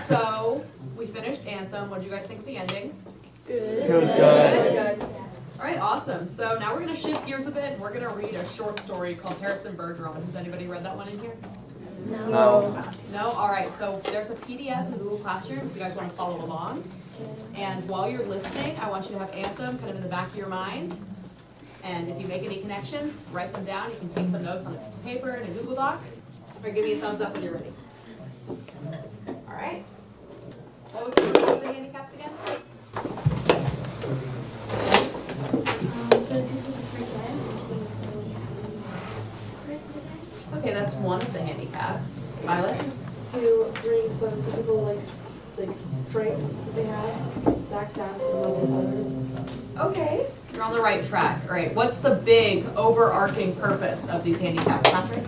So we finished Anthem. What did you guys think of the ending? Good. It was good. All right, awesome. So now we're going to shift gears a bit, and we're going to read a short story called Harrison Bergeron. Has anybody read that one in here? No. No? All right, so there's a PDF in Google Classroom if you guys want to follow along. And while you're listening, I want you to have Anthem kind of in the back of your mind. And if you make any connections, write them down. You can take some notes on a piece of paper in a Google Doc. Or give me a thumbs up when you're ready. All right. What was the purpose of the handicaps again? Okay, that's one of the handicaps. Violet? To bring some physical strengths that they have back down to the level of others. Okay, you're on the right track. All right, what's the big overarching purpose of these handicaps, Patrick?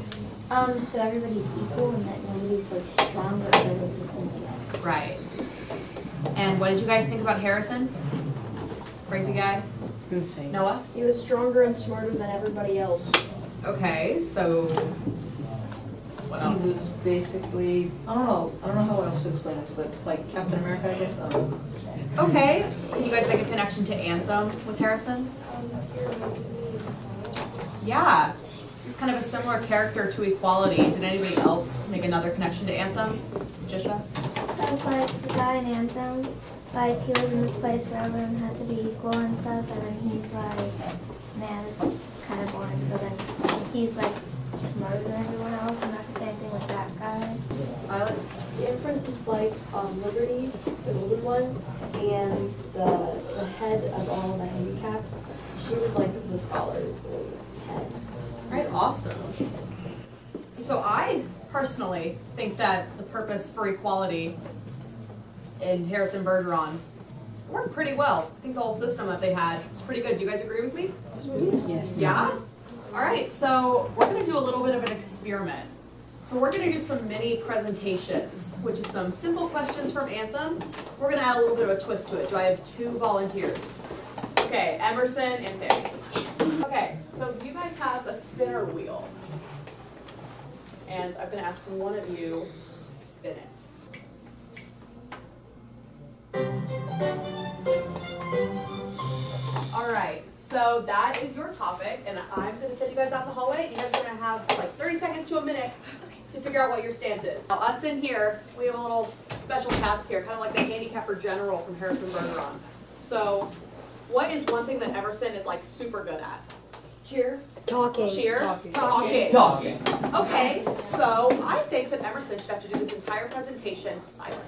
So everybody's equal and that nobody's stronger than something else. Right. And what did you guys think about Harrison? Crazy guy? Insane. Noah? He was stronger and smarter than everybody else. Okay, so what He else? was basically, I don't know how else to explain it, but like Captain America, I guess. Okay, can you guys make a connection to Anthem with Harrison? Yeah, he's kind of a similar character to Equality. Did anybody else make another connection to Anthem? Jisha? That's like the guy in Anthem, he was in this place where everyone had to be equal and stuff, and then he's like, man, this is kind of boring, so then he's smarter than everyone else, and that's the same thing with that guy. Violet? The Empress was like Liberty, the golden one, and the head of all the handicaps. She was like the scholars head. All right, awesome. So I personally think that the purpose for Equality in Harrison Bergeron worked pretty well. I think the whole system that they had was pretty good. Do you guys agree with me? Yes. Yeah? All right, so we're gonna do a little bit of an experiment. So we're gonna do some mini presentations, which is some simple questions from Anthem. We're gonna add a little bit of a twist to it. Do I have 2 volunteers? Okay, Emerson and Sammy. Okay, so you guys have a spinner wheel. And I'm gonna ask one of you to spin it. All right, so that is your topic, and I'm gonna send you guys out the hallway. You guys are gonna have 30 seconds to a minute to figure out what your stance is. Now, us in here, we have a little special task here, kind of like the handicapper general from Harrison Bergeron. So, what is one thing that Emerson is super good at? Cheer. Talking. Cheer? Talking. Okay, so I think that Emerson should have to do this entire presentation silent.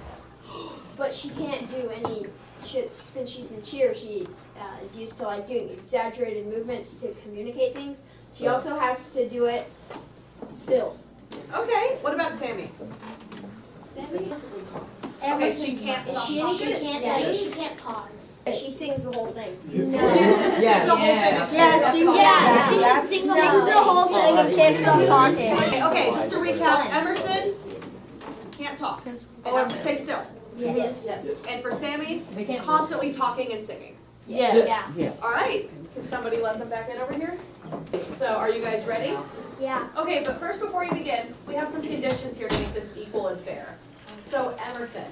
But she can't do any, since she's in cheer, she is used to doing exaggerated movements to communicate things. She also has to do it still. Okay, what about Sammy? Okay, she can't stop She talking. she can't pause. She sings the whole thing. No. She has to sing the whole thing. She sings the whole thing and can't stop talking. Okay, just to recap, Emerson can't talk. It has to stay still. Yes. And for Sammy, They can't constantly talking and singing. Yes. Yeah. All right, can somebody let them back in over here? So are you guys ready? Yeah. Okay, but first before you begin, we have some conditions here to make this equal and fair. So Emerson,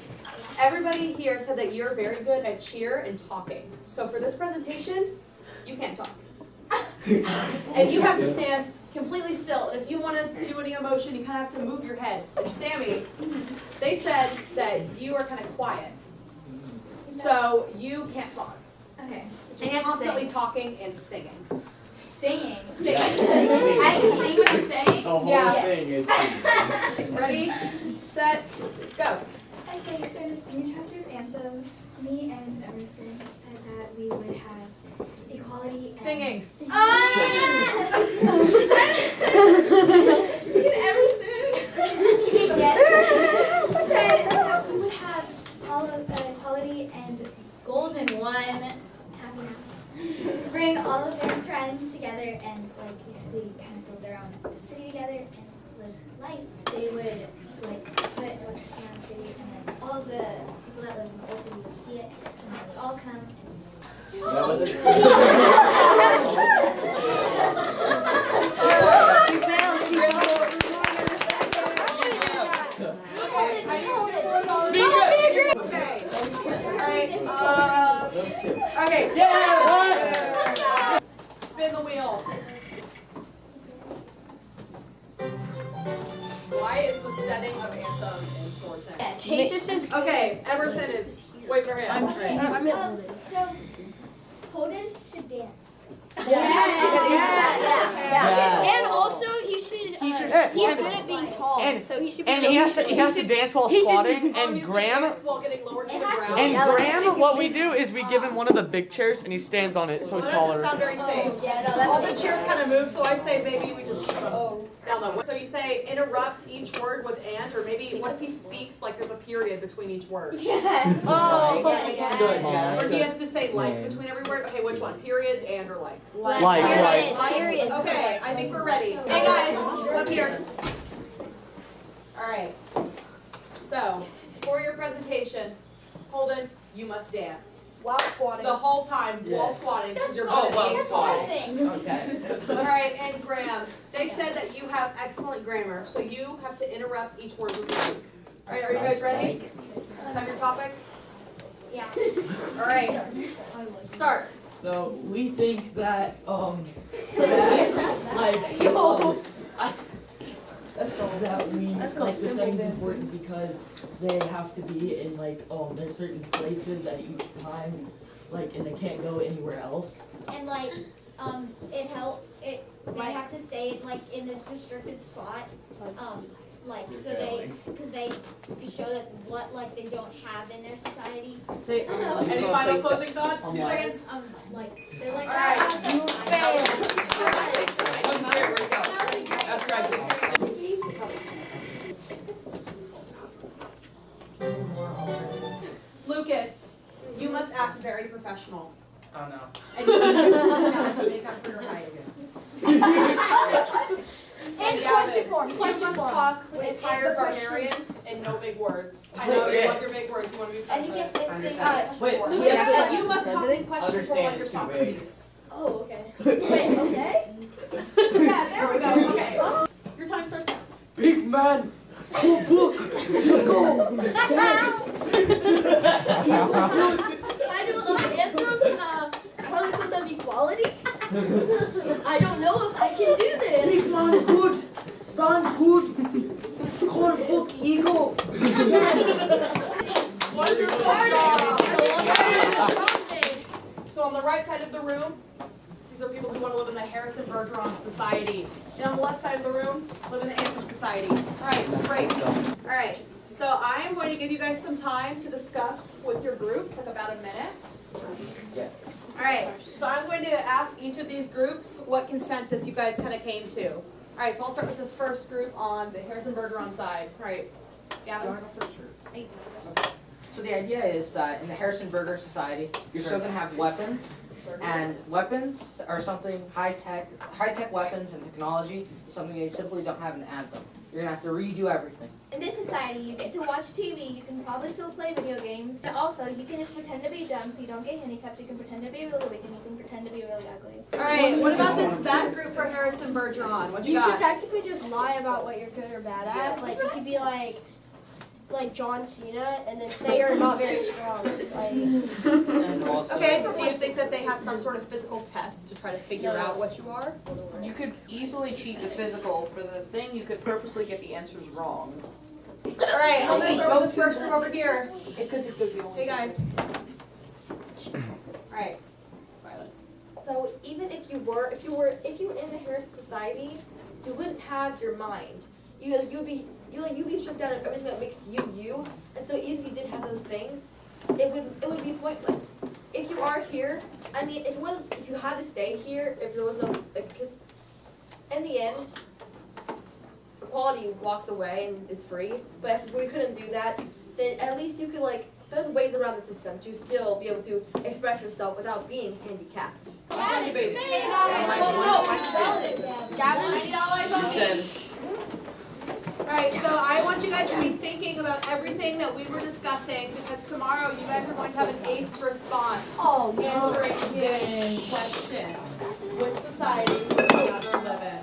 everybody here said that you're very good at cheer and talking. So for this presentation, you can't talk. And you have to stand completely still. And if you want to do any emotion, you kind of have to move your head. And Sammy, they said that you are kind of quiet. So you can't pause. Okay. You're constantly talking and singing. Singing. Singing. I have to sing what you're saying? The whole Yeah. thing is Ready, set, go. Okay, so in the chapter of Anthem, me and Emerson said that we would have equality and Singing. Emerson said that we would have all of equality and golden one. Happy now. Bring all of their friends together and basically kind of build their own city together and live life. They would put electricity on the city, and then all the people that live in the whole city would see it, and they would all come and that was it. Be good. Those two. Okay. Yeah. Spin the wheel. Why is the setting of Anthem important? Tate just says. Okay, Emerson is waving her hand. So, Holden should dance. Yeah. And also he should. He's good at being tall, so he should. And he has to dance while squatting. Oh, And he's Graham, dance while getting lowered to the ground. and Graham, what we do is we give him one of the big chairs and he stands on it, so Well, he's that doesn't taller. sound very safe. All the chairs kind of move, so I say maybe we just keep them down low. So you say interrupt each word with and, or maybe what if he speaks like there's a period between each word? Yeah. Oh, Good, yeah. Or he has to say like between every word. Okay, which one? Period, and, or like? Like. Period. Okay, I think we're ready. Hey guys, up here. All right. So, for your presentation, Holden, you must dance. While squatting. The whole time while squatting, because you're good Oh, at while being squatting. squatting. Okay. All right, and Graham, they said that you have excellent grammar, so you have to interrupt each word with like. All right, are you guys ready? Is that your topic? Yeah. All right, start. So we think that that we like the setting's important because they have to be in there's certain places at each time, and they can't go anywhere else. And they have to stay in this restricted spot, to show that what they don't have in their society. Any final closing thoughts? 2 seconds. They're like, All right. That's right. Lucas, you must act very professional. Oh no. And you must make up for your height. And Gavin, question you form. must talk the entire barbarian in no big words. I know you love your big words. You want to be and he president. gets Wait, Lucas, you must talk in question form Understand like your it's too big. Socrates. Oh, okay. Wait, okay. Yeah, there we go. Okay. Your time starts now. Big man. Cool book. Let's go. Title of Anthem, Chronicles of Equality. I don't know if I can do this. Run good. Run good. Call book eagle. Wonderful Started. job. Started. So on the right side of the room, these are people who want to live in the Harrison Bergeron Society. And on the left side of the room, live in the Anthem Society. All right, great. All right, so I am going to give you guys some time to discuss with your groups, about a minute. All right, so I'm going to ask each of these groups what consensus you guys kind of came to. All right, so I'll start with this first group on the Harrison Bergeron side. All right, Gavin. So the idea is that in the Harrison Berger Society, you're still going to have weapons, and weapons are something high-tech weapons and technology is something they simply don't have in Anthem. You're going to have to redo everything. In this society, you get to watch TV, you can probably still play video games, but also you can just pretend to be dumb so you don't get handicapped, you can pretend to be really weak, and you can pretend to be really ugly. All right, what about this back group for Harrison Bergeron? What you You could got? technically just lie about what you're good or bad at. Like you could be like John Cena, and then say you're not very strong. And also, Okay, do you think that they have some sort of physical test to try to figure out what you are? You could easily cheat the physical. For the thing, you could purposely get the answers wrong. All right, I'm gonna start with this first group over here. Because it could be only. Hey guys. All right, Violet. So even if you were in the Harrison Society, you wouldn't have your mind. You'd be stripped down of everything that makes you you. And so even if you did have those things, it would be pointless. If you are here, I mean, if you had to stay here, if there was no because in the end, equality walks away and is free. But if we couldn't do that, then at least you could there's ways around the system to still be able to express yourself without being handicapped. Hey guys. Gavin, All right, so I want you guys to be thinking about everything that we were discussing because tomorrow you guys are going to have an ACE response answering this question. Which society would you rather live in?